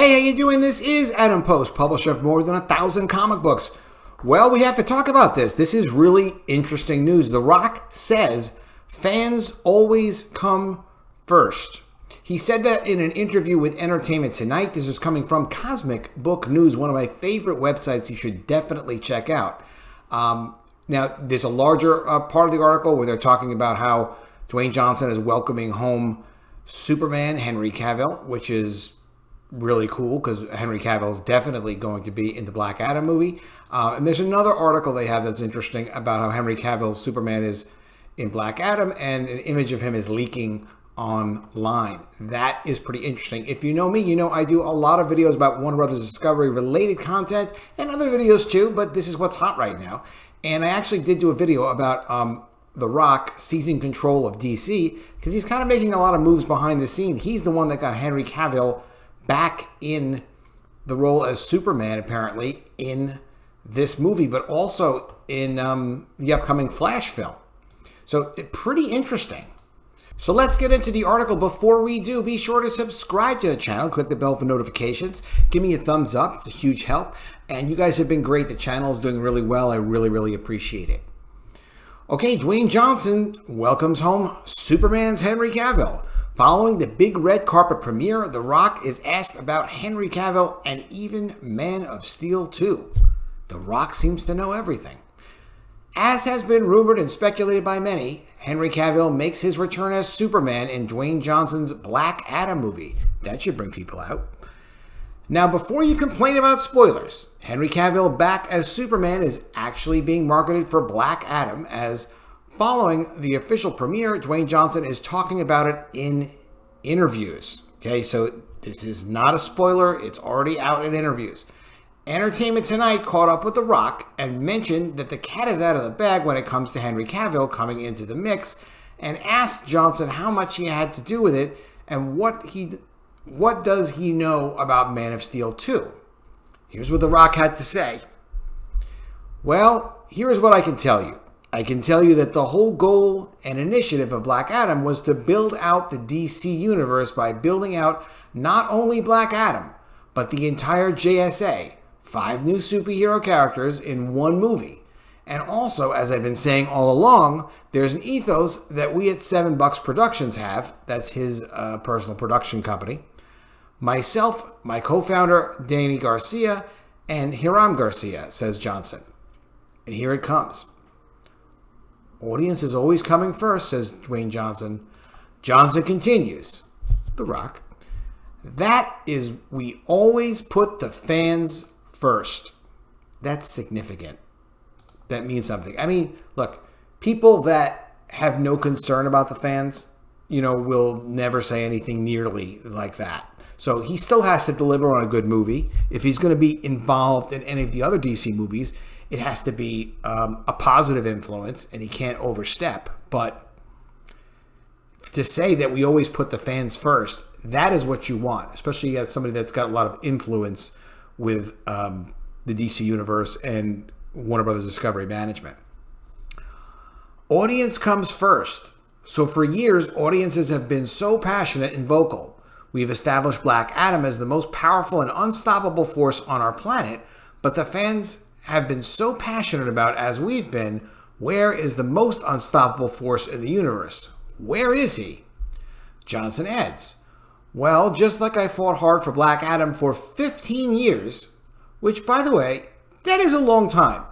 Hey, how you doing? This is Adam Post, publisher of more than 1,000 comic books. Well, we have to talk about this. This is really interesting news. The Rock says fans always come first. He said that in an interview with Entertainment Tonight. This is coming from Cosmic Book News, one of my favorite websites you should definitely check out. Now, there's a larger part of the article where they're talking about how Dwayne Johnson is welcoming home Superman, Henry Cavill, which is really cool because Henry Cavill is definitely going to be in the Black Adam movie. And there's another article they have that's interesting about how Henry Cavill's Superman is in Black Adam, and an image of him is leaking online. That is pretty interesting. If you know me, you know I do a lot of videos about Warner Brothers Discovery related content and other videos too, but this is what's hot right now. And I actually did do a video about The Rock seizing control of DC because he's kind of making a lot of moves behind the scene. He's the one that got Henry Cavill back in the role as Superman, apparently, in this movie, but also in the upcoming Flash film. So pretty interesting. So let's get into the article. Before we do, be sure to subscribe to the channel. Click the bell for notifications. Give me a thumbs up. It's a huge help. And you guys have been great. The channel is doing really well. I really appreciate it. Okay, Dwayne Johnson welcomes home Superman's Henry Cavill. Following the big red carpet premiere, The Rock is asked about Henry Cavill and even Man of Steel 2. The Rock seems to know everything. As has been rumored and speculated by many, Henry Cavill makes his return as Superman in Dwayne Johnson's Black Adam movie. That should bring people out. Now, before you complain about spoilers, Henry Cavill back as Superman is actually being marketed for Black Adam, as following the official premiere, Dwayne Johnson is talking about it in interviews. Okay, so this is not a spoiler. It's already out in interviews. Entertainment Tonight caught up with The Rock and mentioned that the cat is out of the bag when it comes to Henry Cavill coming into the mix, and asked Johnson how much he had to do with it and what does he know about Man of Steel 2. Here's what The Rock had to say. Well, here is what I can tell you. I can tell you that the whole goal and initiative of Black Adam was to build out the DC universe by building out not only Black Adam, but the entire JSA, 5 new superhero characters in one movie. And also, as I've been saying all along, there's an ethos that we at 7 Bucks Productions have. That's his personal production company. Myself, my co-founder, Danny Garcia, and Hiram Garcia, says Johnson. And here it comes. Audience is always coming first, says Dwayne Johnson. Johnson continues, The Rock. That is, we always put the fans first. That's significant. That means something. I mean, look, people that have no concern about the fans, will never say anything nearly like that. So he still has to deliver on a good movie. If he's going to be involved in any of the other DC movies, it has to be a positive influence, and he can't overstep. But to say that we always put the fans first, that is what you want, especially as somebody that's got a lot of influence with the DC Universe and Warner Brothers Discovery Management. Audience comes first. So for years, audiences have been so passionate and vocal. We've established Black Adam as the most powerful and unstoppable force on our planet, but the fans have been so passionate about, as we've been, where is the most unstoppable force in the universe? Where is he? Johnson adds, well, just like I fought hard for Black Adam for 15 years, which, by the way, that is a long time.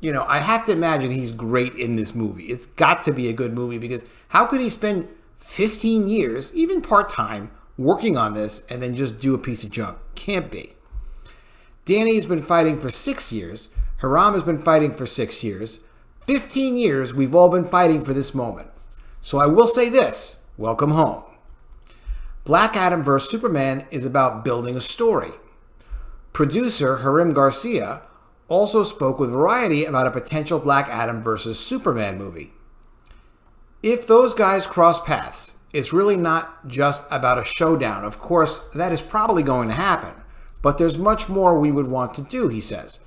I have to imagine he's great in this movie. It's got to be a good movie, because how could he spend 15 years, even part-time, working on this and then just do a piece of junk? Can't be. Danny's been fighting for 6 years. Hiram has been fighting for 6 years. 15 years we've all been fighting for this moment. So I will say this, welcome home. Black Adam vs. Superman is about building a story. Producer Hiram Garcia also spoke with Variety about a potential Black Adam vs. Superman movie. If those guys cross paths, it's really not just about a showdown. Of course, that is probably going to happen, but there's much more we would want to do, he says.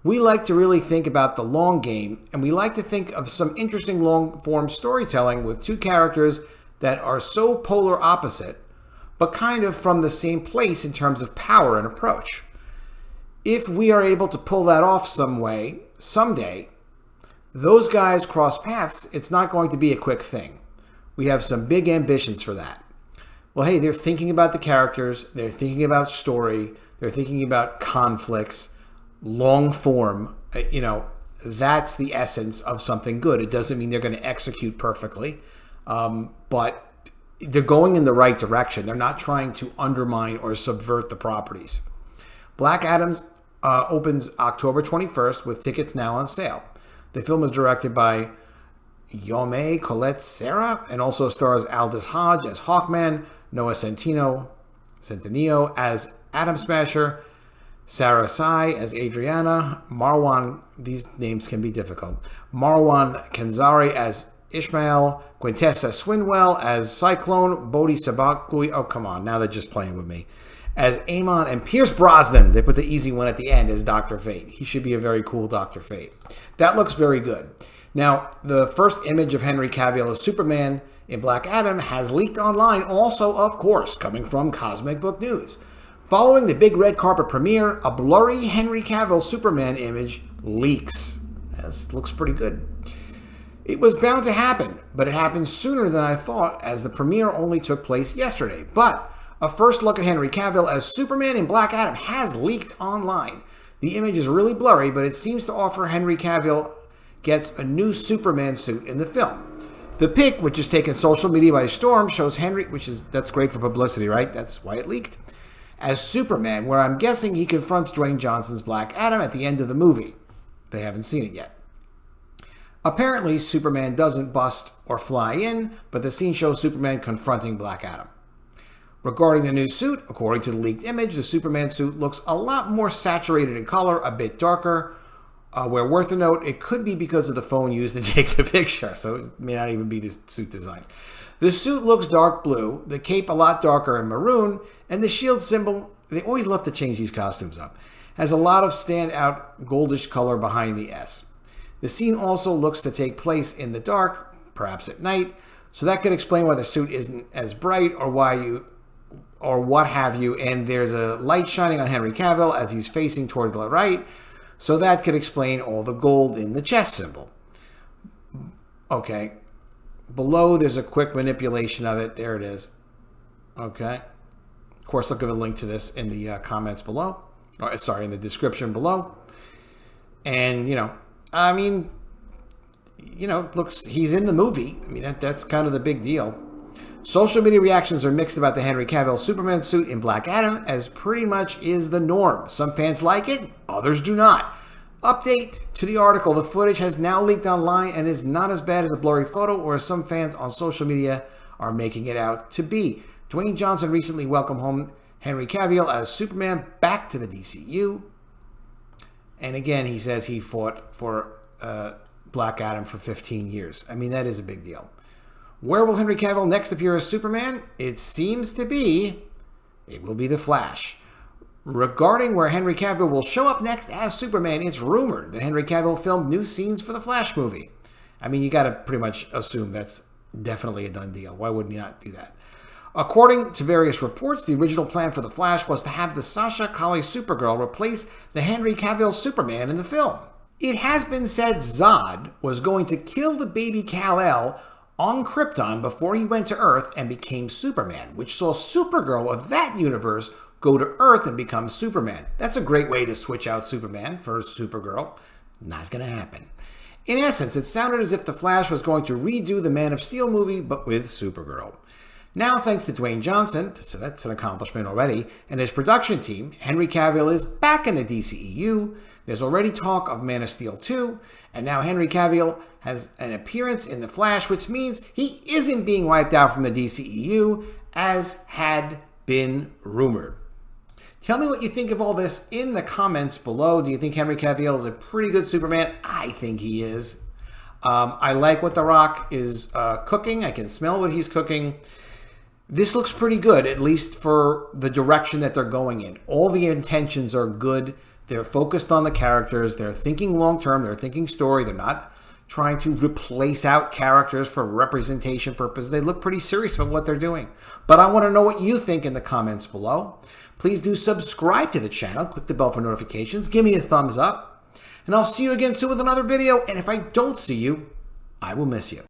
We like to really think about the long game, and we like to think of some interesting long-form storytelling with 2 characters that are so polar opposite, but kind of from the same place in terms of power and approach. If we are able to pull that off some way, someday, those guys cross paths, it's not going to be a quick thing. We have some big ambitions for that. Well, hey, they're thinking about the characters, they're thinking about story, they're thinking about conflicts, long form, that's the essence of something good. It doesn't mean they're going to execute perfectly, but they're going in the right direction. They're not trying to undermine or subvert the properties. Black Adam opens October 21st with tickets now on sale. The film is directed by Yomei Colette Serra and also stars Aldous Hodge as Hawkman, Noah Centineo as Atom Smasher, Sarah Sai as Adriana, these names can be difficult, Marwan Kenzari as Ishmael, Quintessa Swinwell as Cyclone, Bodhi Sabakui, oh come on, now they're just playing with me, as Amon, and Pierce Brosnan, they put the easy one at the end, as Dr. Fate. He should be a very cool Dr. Fate. That looks very good. Now, the first image of Henry Cavill as Superman in Black Adam has leaked online, also, of course, coming from Cosmic Book News. Following the big red carpet premiere, a blurry Henry Cavill Superman image leaks. This looks pretty good. It was bound to happen, but it happened sooner than I thought, as the premiere only took place yesterday. But a first look at Henry Cavill as Superman in Black Adam has leaked online. The image is really blurry, but it seems to offer Henry Cavill gets a new Superman suit in the film. The pic, which is taken social media by storm, shows Henry, that's great for publicity, right? That's why it leaked, as Superman, where I'm guessing he confronts Dwayne Johnson's Black Adam at the end of the movie. They haven't seen it yet. Apparently, Superman doesn't bust or fly in, but the scene shows Superman confronting Black Adam. Regarding the new suit, according to the leaked image, the Superman suit looks a lot more saturated in color, a bit darker. Where worth a note, it could be because of the phone used to take the picture, so it may not even be the suit design. The suit looks dark blue, the cape a lot darker and maroon, and the shield symbol, they always love to change these costumes up, has a lot of standout goldish color behind the S. The scene also looks to take place in the dark, perhaps at night, so that could explain why the suit isn't as bright or what have you, and there's a light shining on Henry Cavill as he's facing toward the right, so that could explain all the gold in the chest symbol. Okay. Below, there's a quick manipulation of it. There it is. Okay. Of course, I'll give a link to this in the comments below. In the description below. And, looks, he's in the movie. I mean, that's kind of the big deal. Social media reactions are mixed about the Henry Cavill Superman suit in Black Adam, as pretty much is the norm. Some fans like it, others do not. Update to the article. The footage has now leaked online and is not as bad as a blurry photo or as some fans on social media are making it out to be. Dwayne Johnson recently welcomed home Henry Cavill as Superman back to the DCU. And again, he says he fought for Black Adam for 15 years. I mean, that is a big deal. Where will Henry Cavill next appear as Superman? It seems to be, it will be The Flash. Regarding where Henry Cavill will show up next as Superman, it's rumored that Henry Cavill filmed new scenes for the Flash movie. I mean, you got to pretty much assume that's definitely a done deal. Why wouldn't you not do that? According to various reports, the original plan for The Flash was to have the Sasha Calle Supergirl replace the Henry Cavill Superman in the film. It has been said Zod was going to kill the baby Kal-El on Krypton before he went to Earth and became Superman, which saw Supergirl of that universe go to Earth and become Superman. That's a great way to switch out Superman for Supergirl. Not going to happen. In essence, it sounded as if The Flash was going to redo the Man of Steel movie, but with Supergirl. Now, thanks to Dwayne Johnson, so that's an accomplishment already, and his production team, Henry Cavill is back in the DCEU. There's already talk of Man of Steel 2, and now Henry Cavill has an appearance in The Flash, which means he isn't being wiped out from the DCEU, as had been rumored. Tell me what you think of all this in the comments below. Do you think Henry Cavill is a pretty good Superman? I think he is. I like what The Rock is cooking. I can smell what he's cooking. This looks pretty good, at least for the direction that they're going in. All the intentions are good. They're focused on the characters. They're thinking long-term. They're thinking story. They're not, trying to replace out characters for representation purposes. They look pretty serious about what they're doing. But I want to know what you think in the comments below. Please do subscribe to the channel. Click the bell for notifications. Give me a thumbs up. And I'll see you again soon with another video. And if I don't see you, I will miss you.